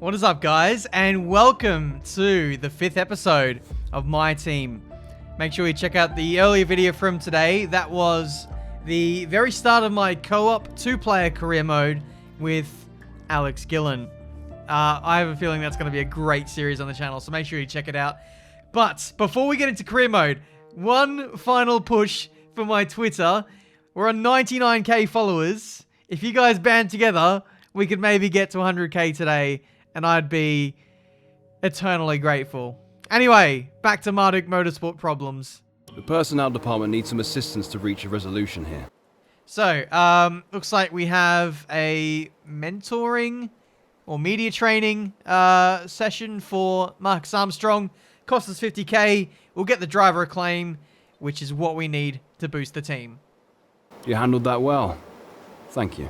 What is up, guys, and welcome to the 5th episode of my team. Make sure you check out the earlier video from today. That was the very start of my co-op 2-player career mode with Alex Gillen. I have a feeling that's going to be a great series on the channel, so make sure you check it out. But before we get into career mode, one final push for my Twitter. We're on 99k followers. If you guys band together, we could maybe get to 100k today, and I'd be eternally grateful. Anyway, back to Marduk Motorsport problems. The personnel department needs some assistance to reach a resolution here. So, looks like we have a mentoring or media training session for Marcus Armstrong. Cost us 50k. We'll get the driver acclaim, which is what we need to boost the team. You handled that well. Thank you.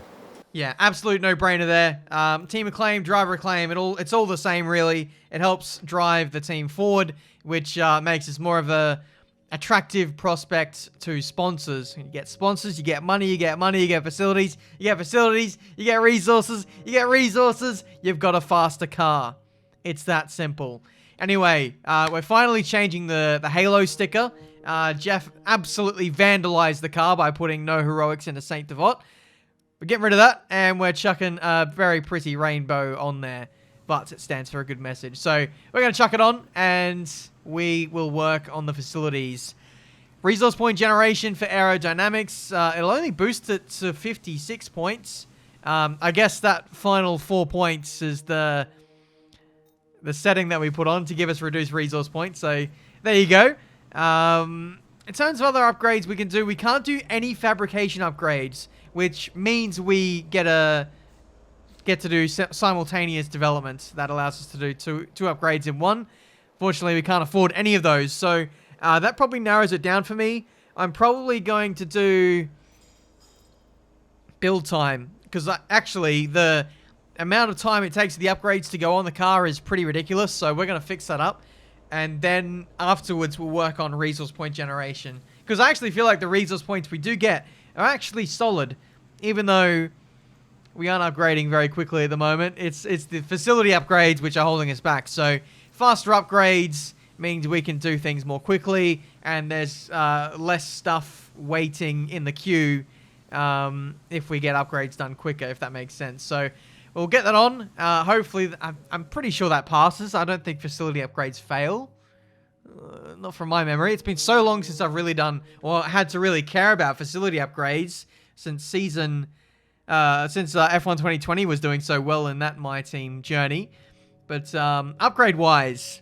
Yeah, absolute no-brainer there. Team acclaim, driver acclaim, it's all the same, really. It helps drive the team forward, which makes us more of a attractive prospect to sponsors. You get sponsors, you get money, you get money, you get facilities, you get facilities, you get resources, you get resources, you've got a faster car. It's that simple. Anyway, we're finally changing the Halo sticker. Jeff absolutely vandalized the car by putting no heroics into Saint Devote. We're getting rid of that, and we're chucking a very pretty rainbow on there. But it stands for a good message. So we're going to chuck it on, and we will work on the facilities. Resource point generation for aerodynamics. It'll only boost it to 56 points. I guess that final 4 points is the setting that we put on to give us reduced resource points. So there you go. In terms of other upgrades we can do, we can't do any fabrication upgrades, which means we get to do simultaneous development. That allows us to do two upgrades in one. Fortunately, we can't afford any of those, so that probably narrows it down for me. I'm probably going to do build time, because actually the amount of time it takes for the upgrades to go on the car is pretty ridiculous, so we're going to fix that up. And then afterwards, we'll work on resource point generation. Because I actually feel like the resource points we do get are actually solid. Even though we aren't upgrading very quickly at the moment. It's the facility upgrades which are holding us back. So faster upgrades means we can do things more quickly. And there's less stuff waiting in the queue if we get upgrades done quicker, if that makes sense. So we'll get that on. Hopefully, I'm pretty sure that passes. I don't think facility upgrades fail. Not from my memory. It's been so long since I've really done, or had to really care about facility upgrades since F1 2020 was doing so well in that My Team journey. But upgrade-wise,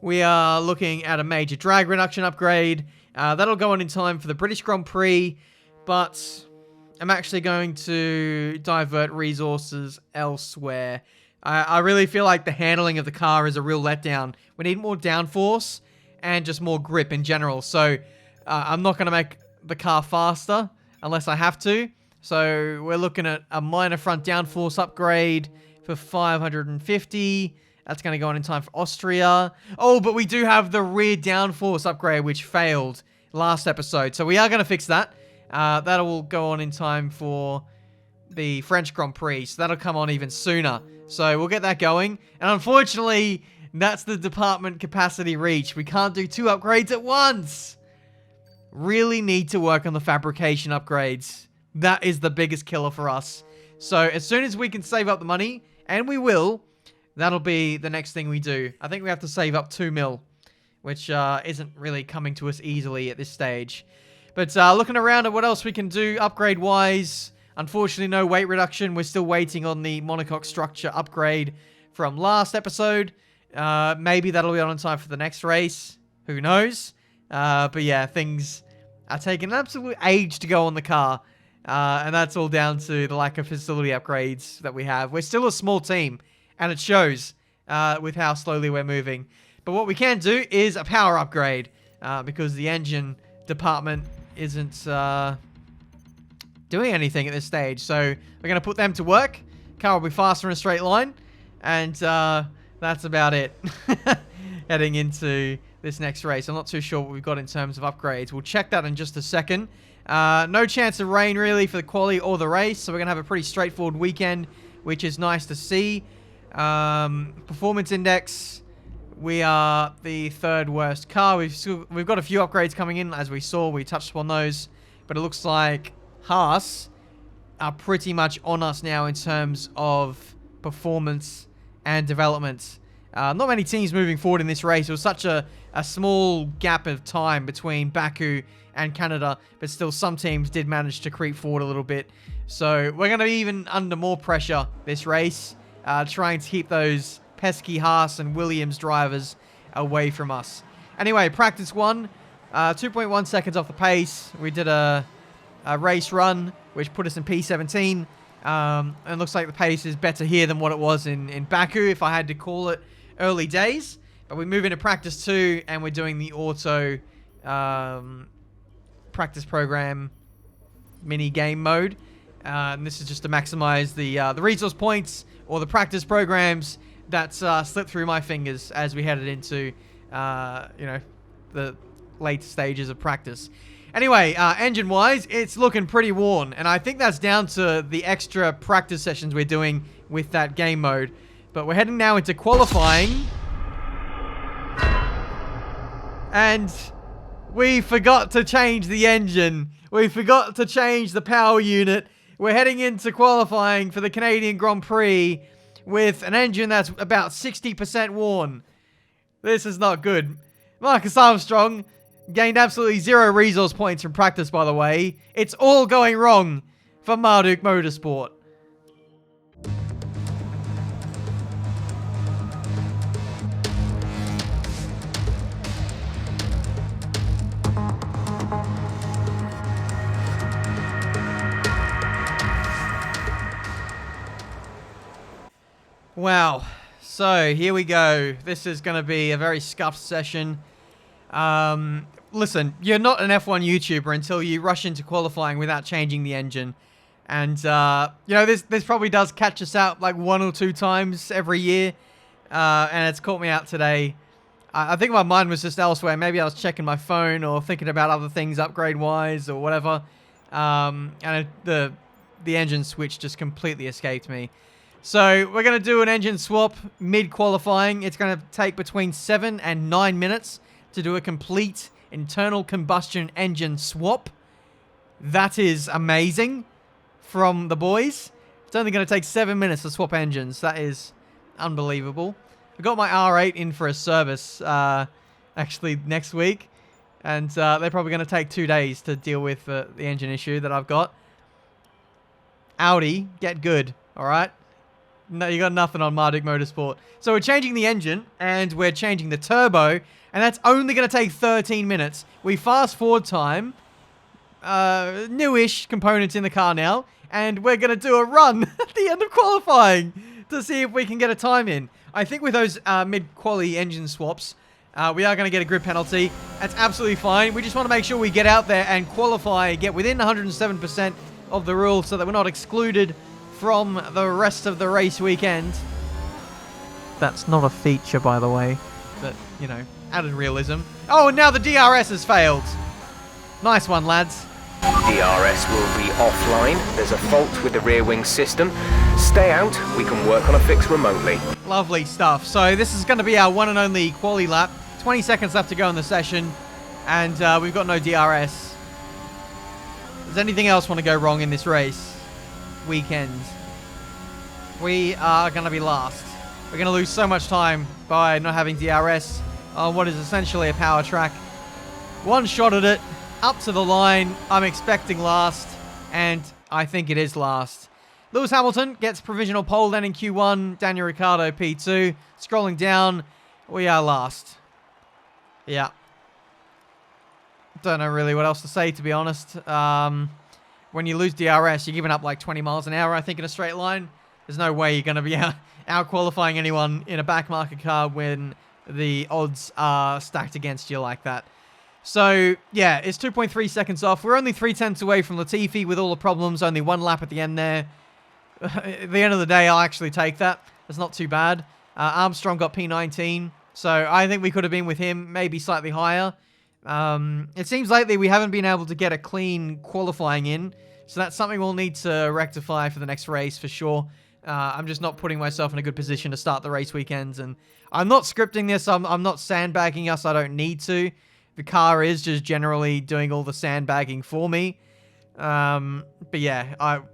we are looking at a major drag reduction upgrade. That'll go on in time for the British Grand Prix, but I'm actually going to divert resources elsewhere. I really feel like the handling of the car is a real letdown. We need more downforce and just more grip in general. So I'm not going to make the car faster unless I have to. So we're looking at a minor front downforce upgrade for 550. That's going to go on in time for Austria. Oh, but we do have the rear downforce upgrade, which failed last episode. So we are going to fix that. That will go on in time for the French Grand Prix, so that'll come on even sooner. So we'll get that going. And unfortunately, that's the department capacity reach. We can't do 2 upgrades at once. Really need to work on the fabrication upgrades. That is the biggest killer for us. So as soon as we can save up the money, and we will, that'll be the next thing we do. I think we have to save up 2 mil, which isn't really coming to us easily at this stage. But looking around at what else we can do upgrade-wise, unfortunately no weight reduction. We're still waiting on the monocoque structure upgrade from last episode. Maybe that'll be on in time for the next race. Who knows? But yeah, things are taking an absolute age to go on the car. And that's all down to the lack of facility upgrades that we have. We're still a small team, and it shows with how slowly we're moving. But what we can do is a power upgrade, because the engine department isn't doing anything at this stage. So we're going to put them to work. Car will be faster in a straight line. And that's about it. Heading into this next race. I'm not too sure what we've got in terms of upgrades. We'll check that in just a second. No chance of rain really for the quali or the race. So we're going to have a pretty straightforward weekend, which is nice to see. Performance index, we are the third worst car. We've got a few upgrades coming in, as we saw. We touched upon those. But it looks like Haas are pretty much on us now in terms of performance and development. Not many teams moving forward in this race. It was such a small gap of time between Baku and Canada, but still some teams did manage to creep forward a little bit. So we're going to be even under more pressure this race, trying to keep those pesky Haas and Williams drivers away from us. Anyway, practice 1, 2.1 seconds off the pace. We did a race run, which put us in P17. And looks like the pace is better here than what it was in Baku, if I had to call it early days. But we move into practice 2, and we're doing the auto practice program mini game mode. And this is just to maximize the resource points or the practice programs that slipped through my fingers as we headed into the late stages of practice. Anyway, engine-wise, it's looking pretty worn, and I think that's down to the extra practice sessions we're doing with that game mode. But we're heading now into qualifying, and we forgot to change the engine. We forgot to change the power unit. We're heading into qualifying for the Canadian Grand Prix with an engine that's about 60% worn. This is not good. Marcus Armstrong gained absolutely 0 resource points from practice, by the way. It's all going wrong for Marduk Motorsport. Wow. So, here we go. This is going to be a very scuffed session. Listen, you're not an F1 YouTuber until you rush into qualifying without changing the engine. And, this probably does catch us out like 1 or 2 times every year. And it's caught me out today. I think my mind was just elsewhere. Maybe I was checking my phone or thinking about other things upgrade-wise or whatever. And the engine switch just completely escaped me. So, we're going to do an engine swap mid-qualifying. It's going to take between 7 and 9 minutes to do a complete internal combustion engine swap. That is amazing from the boys. It's only going to take 7 minutes to swap engines. That is unbelievable. I got my R8 in for a service actually next week. And they're probably going to take 2 days to deal with the engine issue that I've got. Audi, get good, alright? No, you got nothing on Marduk Motorsport. So we're changing the engine, and we're changing the turbo, and that's only going to take 13 minutes. We fast forward time, newish components in the car now, and we're going to do a run at the end of qualifying to see if we can get a time in. I think with those mid-quali engine swaps, we are going to get a grid penalty. That's absolutely fine. We just want to make sure we get out there and qualify, get within 107% of the rules so that we're not excluded from the rest of the race weekend. That's not a feature, by the way, but, added realism. Oh, and now the DRS has failed. Nice one, lads. DRS will be offline. There's a fault with the rear wing system. Stay out. We can work on a fix remotely. Lovely stuff. So this is going to be our one and only quali lap. 20 seconds left to go in the session, and we've got no DRS. Does anything else want to go wrong in this race? Weekend. We are going to be last. We're going to lose so much time by not having DRS on what is essentially a power track. One shot at it, up to the line. I'm expecting last, and I think it is last. Lewis Hamilton gets provisional pole then in Q1. Daniel Ricciardo P2. Scrolling down, we are last. Yeah. Don't know really what else to say, to be honest. When you lose DRS, you're giving up like 20 miles an hour, I think, in a straight line. There's no way you're going to be out-qualifying anyone in a back-market car when the odds are stacked against you like that. So, yeah, it's 2.3 seconds off. We're only 3/10 away from Latifi with all the problems. Only 1 lap at the end there. At the end of the day, I'll actually take that. It's not too bad. Armstrong got P19, so I think we could have been with him, maybe slightly higher. It seems lately we haven't been able to get a clean qualifying in, so that's something we'll need to rectify for the next race for sure. I'm just not putting myself in a good position to start the race weekends, and I'm not scripting this. I'm not sandbagging us. I don't need to. The car is just generally doing all the sandbagging for me. But yeah, I'm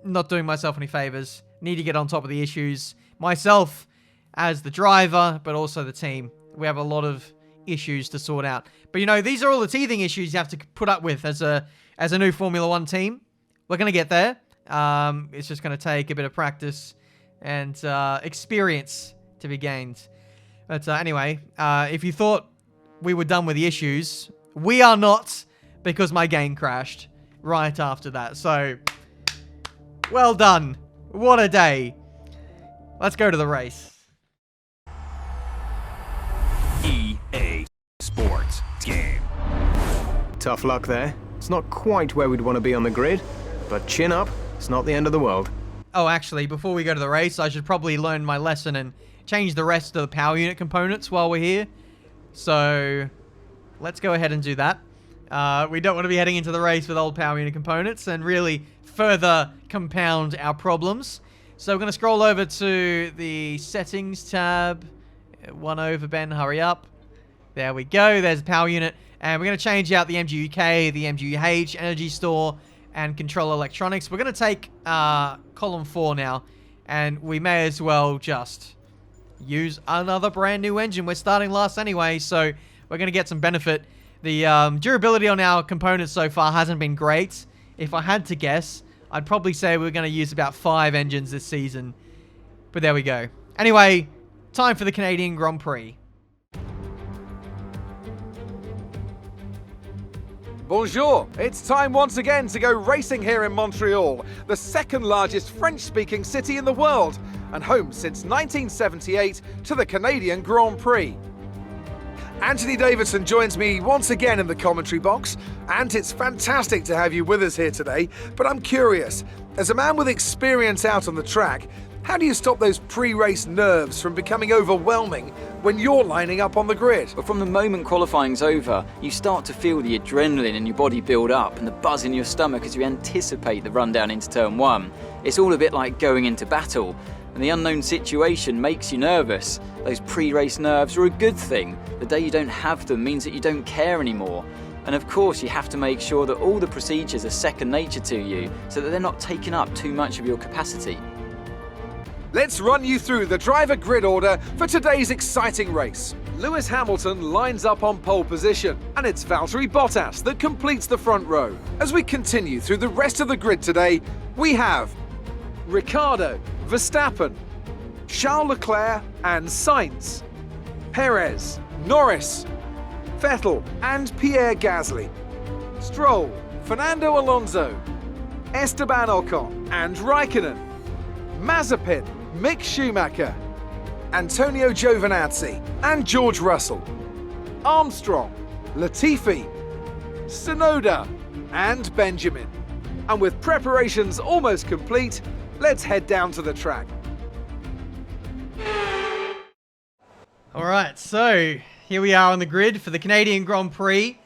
not doing myself any favors. Need to get on top of the issues myself as the driver, but also the team. We have a lot of issues to sort out. But you know, these are all the teething issues you have to put up with as a new Formula One team. We're gonna get there. It's just gonna take a bit of practice and experience to be gained. But anyway, if you thought we were done with the issues, we are not, because my game crashed right after that. So, well done. What a day. Let's go to the race. EA Sports Game. Tough luck there. It's not quite where we'd want to be on the grid, but chin up, it's not the end of the world. Oh, actually, before we go to the race, I should probably learn my lesson and change the rest of the power unit components while we're here. So, let's go ahead and do that. We don't want to be heading into the race with old power unit components and really further compound our problems. So we're going to scroll over to the settings tab. One over, Ben, hurry up. There we go. There's the power unit. And we're going to change out the MGUK, the MGUH, energy store, and control electronics. We're going to take column 4 now. And we may as well just use another brand new engine. We're starting last anyway, so we're going to get some benefit. The durability on our components so far hasn't been great. If I had to guess, I'd probably say we're going to use about 5 engines this season. But there we go. Anyway, time for the Canadian Grand Prix. Bonjour! It's time once again to go racing here in Montreal, the second largest French-speaking city in the world, and home since 1978 to the Canadian Grand Prix. Anthony Davidson joins me once again in the commentary box, and it's fantastic to have you with us here today, but I'm curious, as a man with experience out on the track, how do you stop those pre-race nerves from becoming overwhelming when you're lining up on the grid? But from the moment qualifying's over, you start to feel the adrenaline in your body build up and the buzz in your stomach as you anticipate the run down into turn 1. It's all a bit like going into battle, and the unknown situation makes you nervous. Those pre-race nerves are a good thing. The day you don't have them means that you don't care anymore. And of course, you have to make sure that all the procedures are second nature to you so that they're not taking up too much of your capacity. Let's run you through the driver grid order for today's exciting race. Lewis Hamilton lines up on pole position, and it's Valtteri Bottas that completes the front row. As we continue through the rest of the grid today, we have Ricciardo, Verstappen, Charles Leclerc and Sainz, Perez, Norris, Vettel and Pierre Gasly, Stroll, Fernando Alonso, Esteban Ocon and Raikkonen, Mazepin, Mick Schumacher, Antonio Giovinazzi and George Russell, Armstrong, Latifi, Tsunoda and Benjamin. And with preparations almost complete, let's head down to the track. Alright, so here we are on the grid for the Canadian Grand Prix,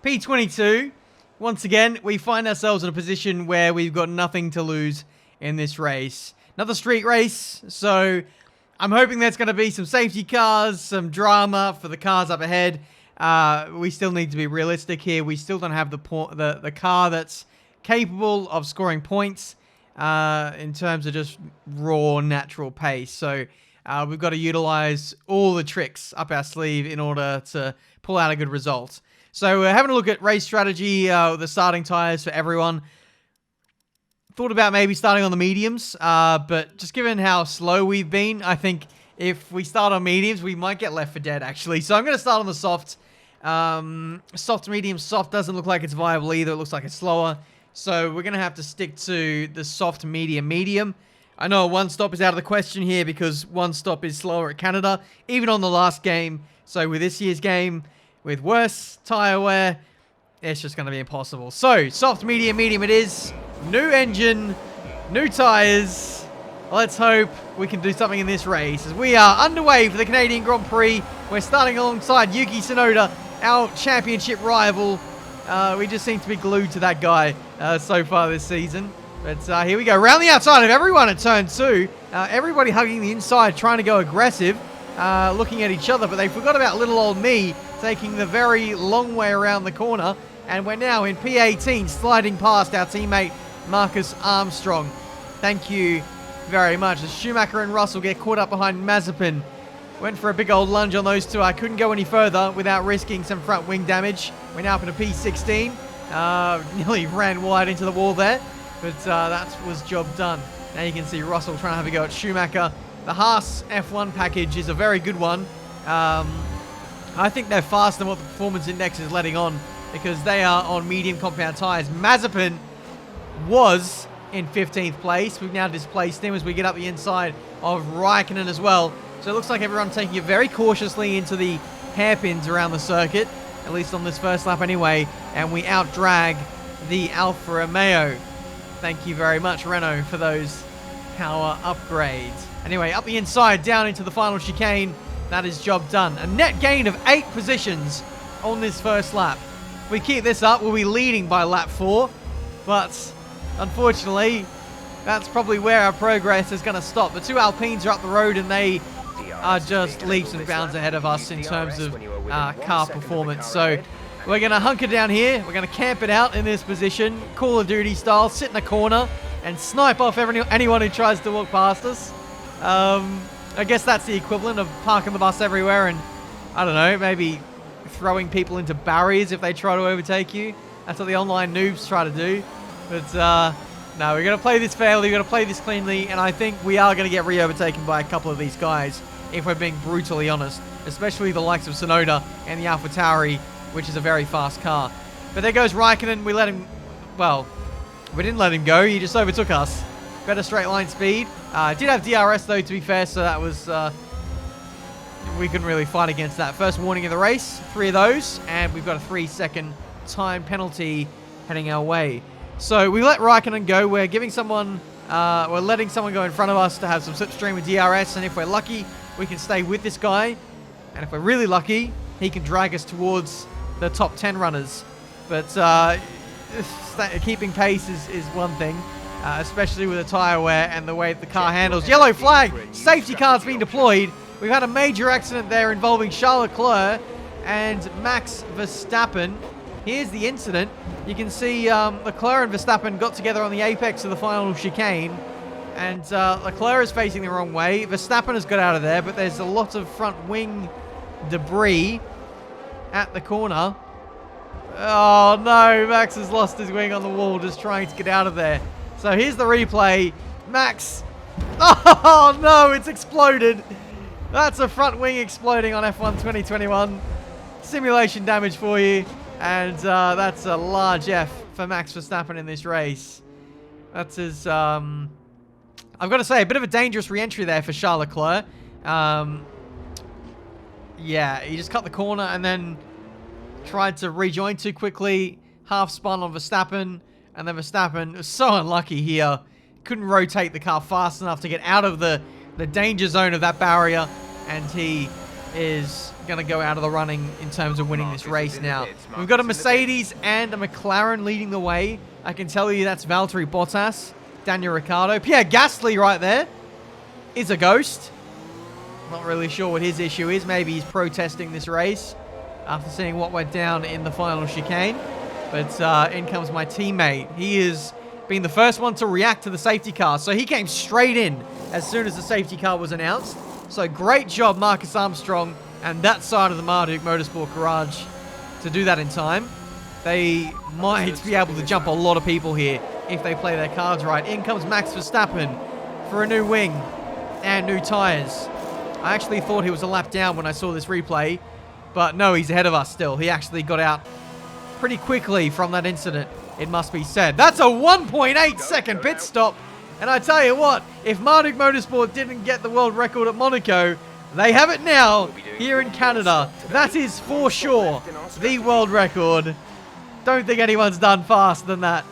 P22. Once again, we find ourselves in a position where we've got nothing to lose in this race. Another street race, so I'm hoping there's going to be some safety cars, some drama for the cars up ahead. We still need to be realistic here. We still don't have the car that's capable of scoring points in terms of just raw natural pace. So we've got to utilize all the tricks up our sleeve in order to pull out a good result. So we're having a look at race strategy, the starting tires for everyone. Thought about maybe starting on the mediums, but just given how slow we've been, I think if we start on mediums, we might get left for dead, actually. So I'm going to start on the soft. Soft, medium, soft doesn't look like it's viable either. It looks like it's slower. So we're going to have to stick to the soft, medium, medium. I know one stop is out of the question here because one stop is slower at Canada, even on the last game. So with this year's game, with worse tire wear, it's just going to be impossible. So soft, medium, medium it is. New engine, new tires. Let's hope we can do something in this race as we are underway for the Canadian Grand Prix. We're starting alongside Yuki Tsunoda, our championship rival. We just seem to be glued to that guy so far this season. But here we go. Round the outside of everyone at turn 2. Everybody hugging the inside, trying to go aggressive, looking at each other, but they forgot about little old me taking the very long way around the corner. And we're now in P18, sliding past our teammate Marcus Armstrong. Thank you very much. As Schumacher and Russell get caught up behind Mazepin. Went for a big old lunge on those two. I couldn't go any further without risking some front wing damage. We're now up in a P16. Nearly ran wide into the wall there, but that was job done. Now you can see Russell trying to have a go at Schumacher. The Haas F1 package is a very good one. I think they're faster than what the performance index is letting on, because they are on medium compound tyres. Mazepin was in 15th place. We've now displaced him as we get up the inside of Raikkonen as well. So it looks like everyone taking it very cautiously into the hairpins around the circuit, at least on this first lap anyway, and we out-drag the Alfa Romeo. Thank you very much, Renault, for those power upgrades. Anyway, up the inside, down into the final chicane. That is job done. A net gain of 8 positions on this first lap. If we keep this up, we'll be leading by lap 4, but unfortunately, that's probably where our progress is going to stop. The two Alpines are up the road, and they are just leaps and bounds ahead of us in terms of car performance. So we're going to hunker down here. We're going to camp it out in this position, Call of Duty style, sit in a corner and snipe off anyone who tries to walk past us. I guess that's the equivalent of parking the bus everywhere and, I don't know, maybe throwing people into barriers if they try to overtake you. That's what the online noobs try to do. But no, we're going to play this fairly, we're going to play this cleanly, and I think we are going to get re-overtaken by a couple of these guys, if we're being brutally honest, especially the likes of Tsunoda and the AlphaTauri, which is a very fast car. But there goes Raikkonen. We let him, well, we didn't let him go, he just overtook us. Better straight line speed. Did have DRS though, to be fair, so that was, we couldn't really fight against that. First warning of the race, 3 of those, and we've got a 3-second time penalty heading our way. So we let Raikkonen go. We're giving someone, we're letting someone go in front of us to have some slipstream with DRS, and if we're lucky, we can stay with this guy. And if we're really lucky, he can drag us towards the top 10 runners. But keeping pace is one thing, especially with the tyre wear and the way the car handles. Yellow flag! Safety car's being deployed. We've had a major accident there involving Charles Leclerc and Max Verstappen. Here's the incident. You can see Leclerc and Verstappen got together on the apex of the final chicane, and Leclerc is facing the wrong way. Verstappen has got out of there, but there's a lot of front wing debris at the corner. Oh no, Max has lost his wing on the wall just trying to get out of there. So here's the replay. Max, oh no, it's exploded. That's a front wing exploding on F1 2021. Simulation damage for you. And that's a large F for Max Verstappen in this race. That's his, I've got to say, a bit of a dangerous re-entry there for Charles Leclerc. Yeah, he just cut the corner and then tried to rejoin too quickly. Half spun on Verstappen. And then Verstappen was so unlucky here. Couldn't rotate the car fast enough to get out of the danger zone of that barrier. And he is going to go out of the running in terms of winning this race now. We've got a Mercedes and a McLaren leading the way. I can tell you that's Valtteri Bottas, Daniel Ricciardo. Pierre Gasly right there is a ghost. Not really sure what his issue is. Maybe he's protesting this race after seeing what went down in the final chicane. But in comes my teammate. He is being the first one to react to the safety car. So he came straight in as soon as the safety car was announced. So great job, Marcus Armstrong and that side of the Marduk Motorsport Garage to do that in time. They might be able to jump a lot of people here if they play their cards right. In comes Max Verstappen for a new wing and new tyres. I actually thought he was a lap down when I saw this replay, but no, he's ahead of us still. He actually got out pretty quickly from that incident, it must be said. That's a 1.8 second pit stop. And I tell you what, if Marduk Motorsport didn't get the world record at Monaco, they have it now here in Canada. That is for sure the world record. Don't think anyone's done faster than that.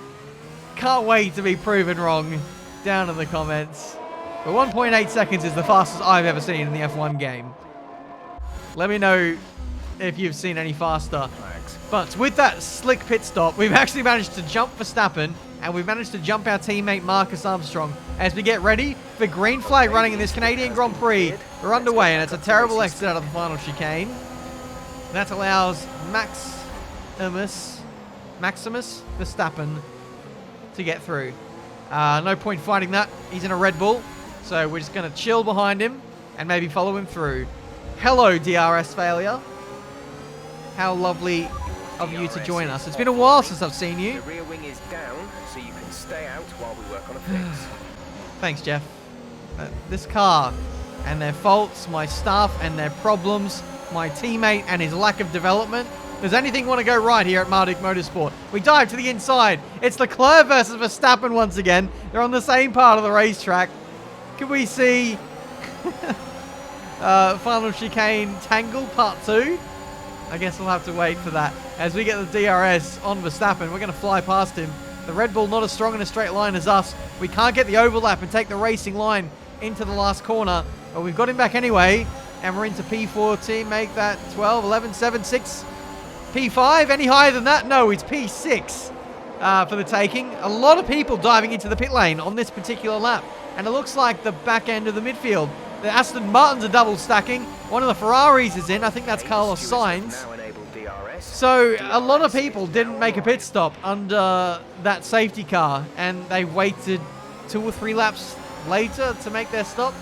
Can't wait to be proven wrong down in the comments. But 1.8 seconds is the fastest I've ever seen in the F1 game. Let me know if you've seen any faster. But with that slick pit stop, we've actually managed to jump Verstappen, and we've managed to jump our teammate Marcus Armstrong as we get ready the green flag running in this Canadian Grand Prix. We're underway, and it's a terrible exit out of the final chicane. That allows Maximus Verstappen to get through. No point fighting that. He's in a Red Bull, so we're just going to chill behind him and maybe follow him through. Hello, DRS failure. How lovely of you to join us. It's been a while since I've seen you. The rear wing is down, so you can stay out while we work on a fix. Thanks, Jeff. This car and their faults, my staff and their problems, my teammate and his lack of development. Does anything want to go right here at Marduk Motorsport? We dive to the inside. It's Leclerc versus Verstappen once again. They're on the same part of the racetrack. Can we see final chicane tangle part 2? I guess we'll have to wait for that. As we get the DRS on Verstappen, we're going to fly past him. The Red Bull not as strong in a straight line as us. We can't get the overlap and take the racing line into the last corner. But we've got him back anyway. And we're into P14. Make that 12, 11, 7, 6. P5. Any higher than that? No, it's P6 for the taking. A lot of people diving into the pit lane on this particular lap. And it looks like the back end of the midfield. The Aston Martins are double stacking. One of the Ferraris is in. I think that's Carlos Sainz. So a lot of people didn't make a pit stop under that safety car, and they waited 2 or 3 laps later to make their stop.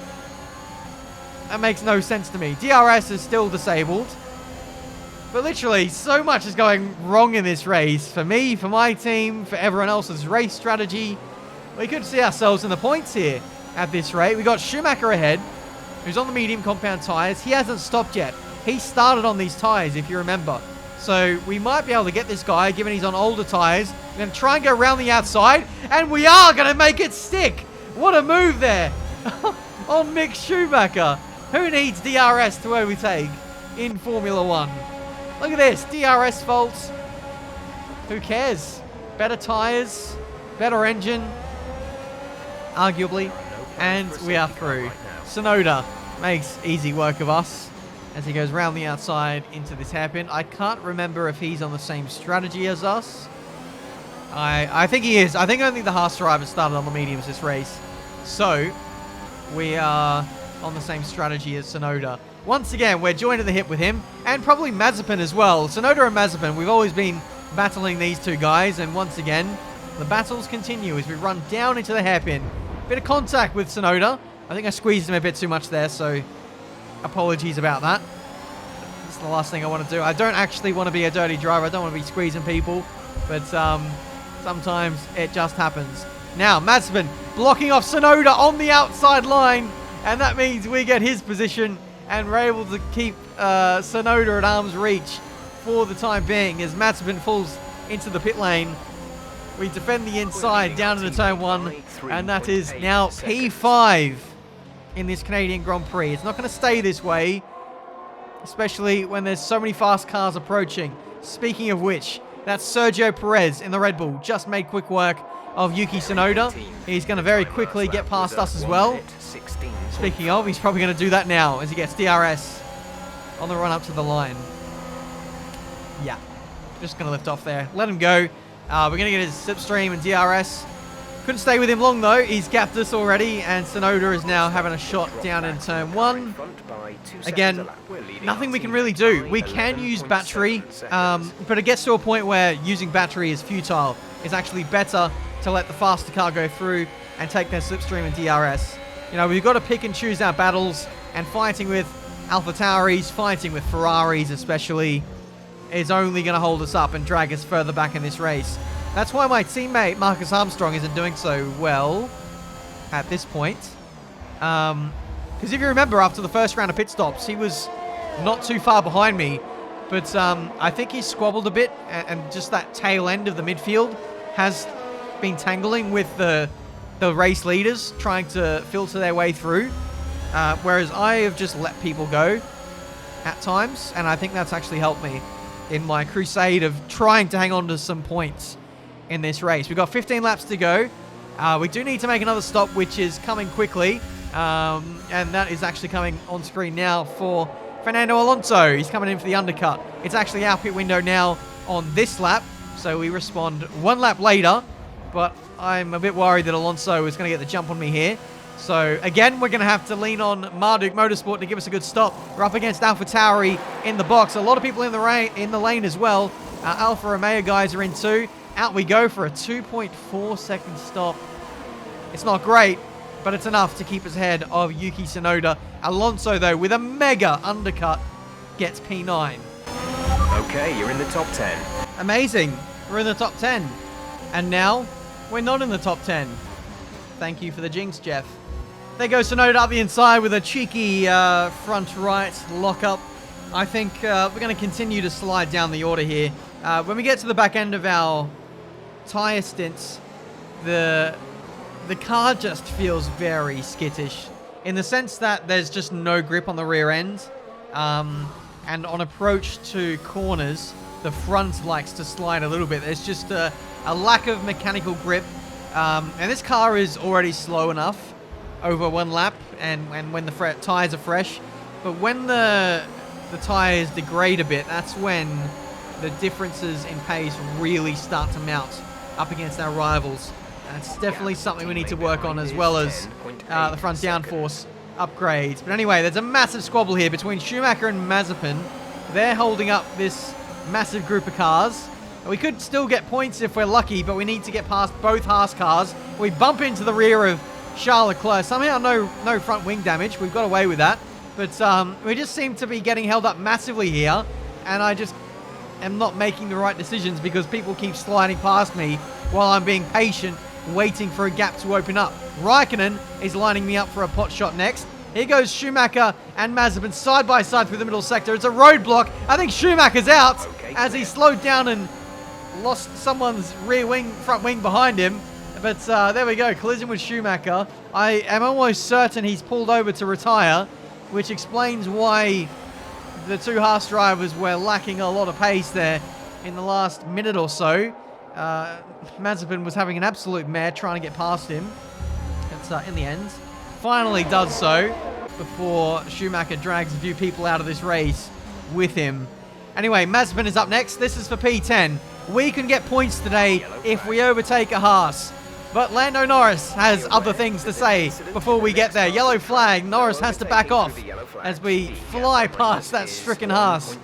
That makes no sense to me. DRS is still disabled. But literally, so much is going wrong in this race. For me, for my team, for everyone else's race strategy. We could see ourselves in the points here at this rate. We got Schumacher ahead, who's on the medium compound tyres. He hasn't stopped yet. He started on these tyres, if you remember. So we might be able to get this guy, given he's on older tyres. We're going to try and go around the outside, and we are going to make it stick. What a move there on Mick Schumacher. Who needs DRS to overtake in Formula 1? Look at this, DRS faults. Who cares? Better tyres, better engine, arguably, and we are through. Tsunoda makes easy work of us as he goes round the outside into this hairpin. I can't remember if he's on the same strategy as us. I think he is. I think only the Haas drivers started on the mediums this race. So, we are on the same strategy as Tsunoda. Once again, we're joined at the hip with him, and probably Mazepin as well. Tsunoda and Mazepin, we've always been battling these two guys, and once again, the battles continue as we run down into the hairpin. Bit of contact with Tsunoda. I think I squeezed him a bit too much there, so apologies about that. That's the last thing I want to do. I don't actually want to be a dirty driver. I don't want to be squeezing people, but sometimes it just happens. Now, Mazepin blocking off Tsunoda on the outside line, and that means we get his position, and we're able to keep Tsunoda at arm's reach for the time being as Mazepin falls into the pit lane. We defend the inside down into turn 1, and that is now P5 in this Canadian Grand Prix. It's not going to stay this way, especially when there's so many fast cars approaching. Speaking of which, that's Sergio Perez in the Red Bull. Just made quick work of Yuki Tsunoda. He's going to very quickly get past us as well. Speaking of, he's probably going to do that now as he gets DRS on the run up to the line. Yeah, just going to lift off there. Let him go. We're going to get his slipstream and DRS. Couldn't stay with him long though. He's gapped us already, and Tsunoda is now having a shot down in turn 1. Again, nothing we can really do. We can use battery, but it gets to a point where using battery is futile. It's actually better to let the faster car go through and take their slipstream and DRS. You know, we've got to pick and choose our battles, and fighting with AlphaTauris, fighting with Ferraris especially, is only going to hold us up and drag us further back in this race. That's why my teammate Marcus Armstrong isn't doing so well at this point. Because if you remember, after the first round of pit stops, he was not too far behind me. But I think he squabbled a bit, and just that tail end of the midfield has been tangling with the race leaders, trying to filter their way through. Whereas I have just let people go at times, and I think that's actually helped me in my crusade of trying to hang on to some points in this race. We've got 15 laps to go. We do need to make another stop, which is coming quickly. And that is actually coming on screen now for Fernando Alonso. He's coming in for the undercut. It's actually our pit window now on this lap, so we respond 1 lap later. But I'm a bit worried that Alonso is going to get the jump on me here. So, again, we're going to have to lean on Marduk Motorsport to give us a good stop. We're up against AlphaTauri in the box. A lot of people in the lane as well. Alfa Romeo guys are in too. Out we go for a 2.4 second stop. It's not great, but it's enough to keep us ahead of Yuki Tsunoda. Alonso, though, with a mega undercut, gets P9. Okay, you're in the top 10. Amazing. We're in the top 10. And now, we're not in the top 10. Thank you for the jinx, Jeff. There goes Tsunoda up the inside with a cheeky front right lockup. I think we're going to continue to slide down the order here. When we get to the back end of our tyre stints, the car just feels very skittish in the sense that there's just no grip on the rear end. And on approach to corners, the front likes to slide a little bit. There's just a lack of mechanical grip. And this car is already slow enough over one lap and when the tyres are fresh. But when the tyres degrade a bit, that's when the differences in pace really start to mount up against our rivals. That's definitely something we need to work on, as well as the front downforce upgrades. But anyway, there's a massive squabble here between Schumacher and Mazepin. They're holding up this massive group of cars. We could still get points if we're lucky, but we need to get past both Haas cars. We bump into the rear of Charles Leclerc. Somehow no front wing damage. We've got away with that. But we just seem to be getting held up massively here. And I just am not making the right decisions because people keep sliding past me while I'm being patient, waiting for a gap to open up. Raikkonen is lining me up for a pot shot next. Here goes Schumacher and Mazepin side by side through the middle sector. It's a roadblock. I think Schumacher's out as he slowed down and lost someone's front wing behind him. But there we go, collision with Schumacher. I am almost certain he's pulled over to retire, which explains why the two Haas drivers were lacking a lot of pace there in the last minute or so. Mazepin was having an absolute mare trying to get past him. It's in the end, finally does so before Schumacher drags a few people out of this race with him. Anyway, Mazepin is up next. This is for P10. We can get points today if we overtake a Haas. But Lando Norris has other things to say before we get there. Yellow flag. Norris has to back off as we fly past that stricken Haas.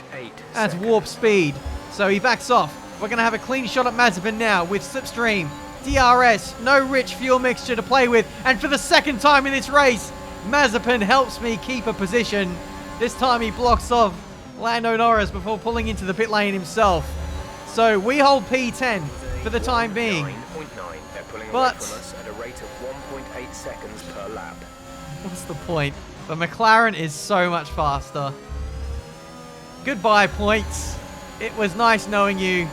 That's warp speed. So he backs off. We're going to have a clean shot at Mazepin now with Slipstream, DRS, no rich fuel mixture to play with. And for the second time in this race, Mazepin helps me keep a position. This time he blocks off Lando Norris before pulling into the pit lane himself. So we hold P10 for the time being. But at a rate of 1.8 seconds per lap. What's the point? The McLaren is so much faster. Goodbye, points. It was nice knowing you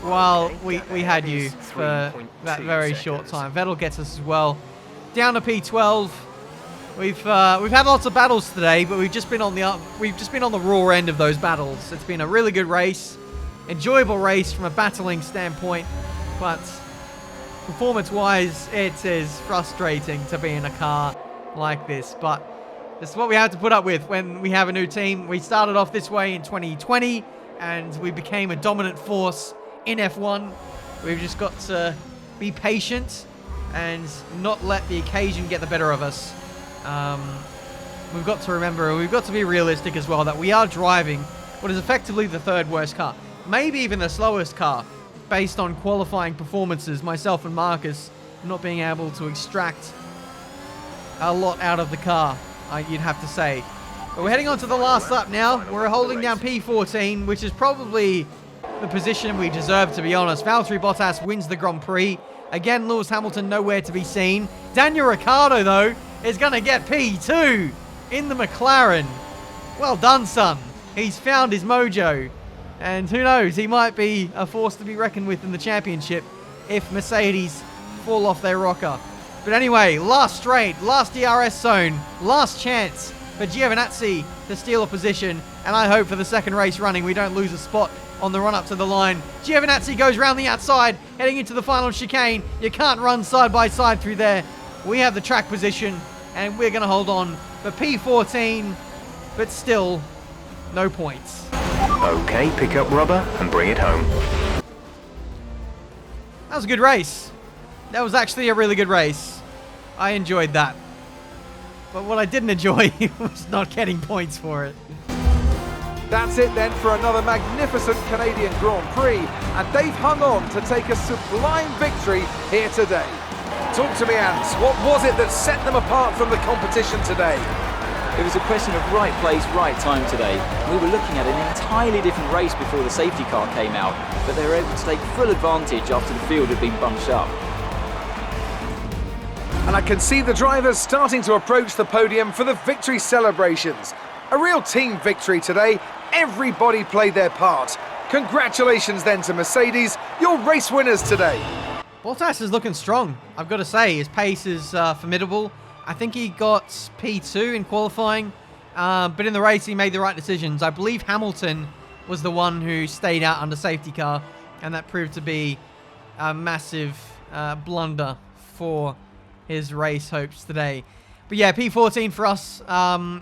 while we had you for that very short time. Vettel gets us as well. Down to P12. We've had lots of battles today, but we've just been on the raw end of those battles. It's been a really good race, enjoyable race from a battling standpoint, but performance-wise, it is frustrating to be in a car like this. But this is what we have to put up with when we have a new team. We started off this way in 2020, and we became a dominant force in F1. We've just got to be patient and not let the occasion get the better of us. We've got to remember, we've got to be realistic as well, that we are driving what is effectively the third worst car. Maybe even the slowest car, based on qualifying performances, myself and Marcus not being able to extract a lot out of the car, you'd have to say. But we're heading on to the last lap now. We're holding down P14, which is probably the position we deserve, to be honest. Valtteri Bottas wins the Grand Prix. Again, Lewis Hamilton nowhere to be seen. Daniel Ricciardo, though, is going to get P2 in the McLaren. Well done, son. He's found his mojo. And who knows, he might be a force to be reckoned with in the championship if Mercedes fall off their rocker. But anyway, last straight, last DRS zone, last chance for Giovinazzi to steal a position. And I hope for the second race running we don't lose a spot on the run up to the line. Giovinazzi goes round the outside, heading into the final chicane. You can't run side by side through there. We have the track position, and we're going to hold on for P14, but still, no points. Okay, pick up rubber and bring it home. That was a good race. That was actually a really good race. I enjoyed that. But what I didn't enjoy was not getting points for it. That's it then for another magnificent Canadian Grand Prix, and they've hung on to take a sublime victory here today. Talk to me, Ants. What was it that set them apart from the competition today? It was a question of right place, right time today. We were looking at an entirely different race before the safety car came out, but they were able to take full advantage after the field had been bunched up. And I can see the drivers starting to approach the podium for the victory celebrations. A real team victory today. Everybody played their part. Congratulations then to Mercedes, your race winners today. Bottas is looking strong, I've got to say. His pace is formidable. I think he got P2 in qualifying, but in the race he made the right decisions. I believe Hamilton was the one who stayed out under safety car, and that proved to be a massive blunder for his race hopes today. But yeah, P14 for us.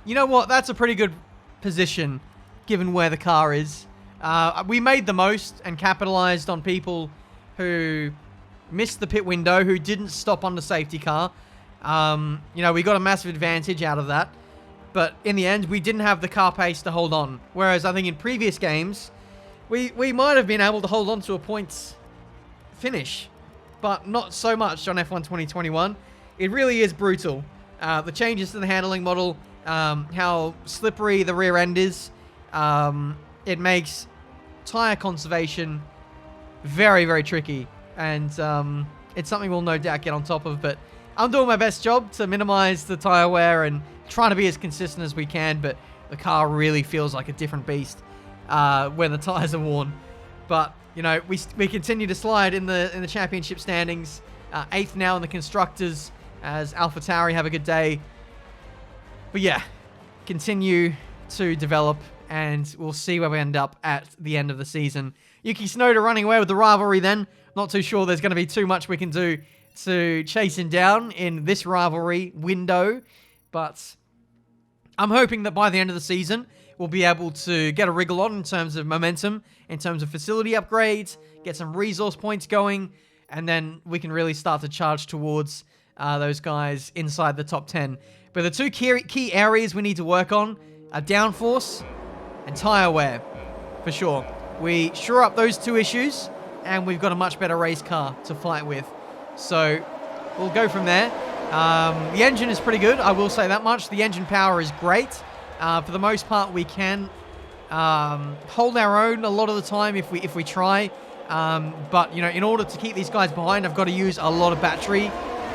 You know what? That's a pretty good position given where the car is. We made the most and capitalized on people who missed the pit window, who didn't stop on the safety car. You know, we got a massive advantage out of that. But in the end, we didn't have the car pace to hold on. Whereas I think in previous games, we might have been able to hold on to a points finish. But not so much on F1 2021. It really is brutal. The changes to the handling model, how slippery the rear end is, it makes tyre conservation very, very tricky. And it's something we'll no doubt get on top of. But I'm doing my best job to minimize the tyre wear and trying to be as consistent as we can. But the car really feels like a different beast when the tyres are worn. But, you know, we continue to slide in the championship standings. 8th now in the Constructors as AlphaTauri have a good day. But yeah, continue to develop and we'll see where we end up at the end of the season. Yuki Tsunoda running away with the rivalry then. Not too sure there's going to be too much we can do to chase him down in this rivalry window. But I'm hoping that by the end of the season, we'll be able to get a wriggle on in terms of momentum, in terms of facility upgrades, get some resource points going, and then we can really start to charge towards those guys inside the top 10. But the two key areas we need to work on are downforce and tyre wear, for sure. We shore up those two issues, and we've got a much better race car to fight with. So we'll go from there. The engine is pretty good, I will say that much. The engine power is great. For the most part, we can hold our own a lot of the time if we try. But, you know, in order to keep these guys behind, I've got to use a lot of battery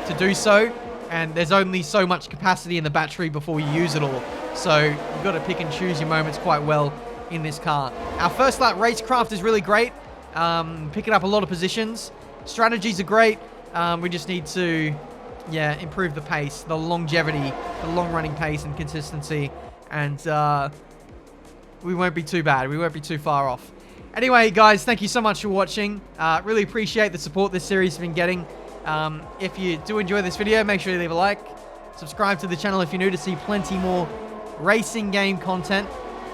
to do so. And there's only so much capacity in the battery before you use it all. So you've got to pick and choose your moments quite well in this car. Our first lap racecraft is really great. Picking up a lot of positions. Strategies are great. We just need to, yeah, improve the pace, the longevity, the long-running pace and consistency. And we won't be too bad. We won't be too far off. Anyway, guys, thank you so much for watching. Really appreciate the support this series has been getting. If you do enjoy this video, make sure you leave a like. Subscribe to the channel if you're new to see plenty more racing game content.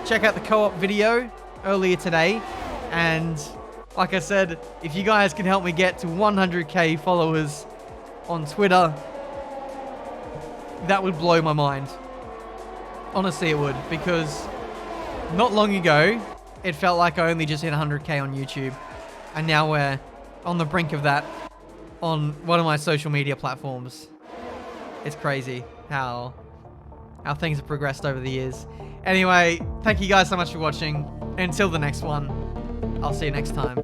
Check out the co-op video earlier today. And like I said, if you guys can help me get to 100k followers on Twitter, that would blow my mind. Honestly, it would, because not long ago, it felt like I only just hit 100k on YouTube. And now we're on the brink of that on one of my social media platforms. It's crazy how things have progressed over the years. Anyway, thank you guys so much for watching. Until the next one, I'll see you next time.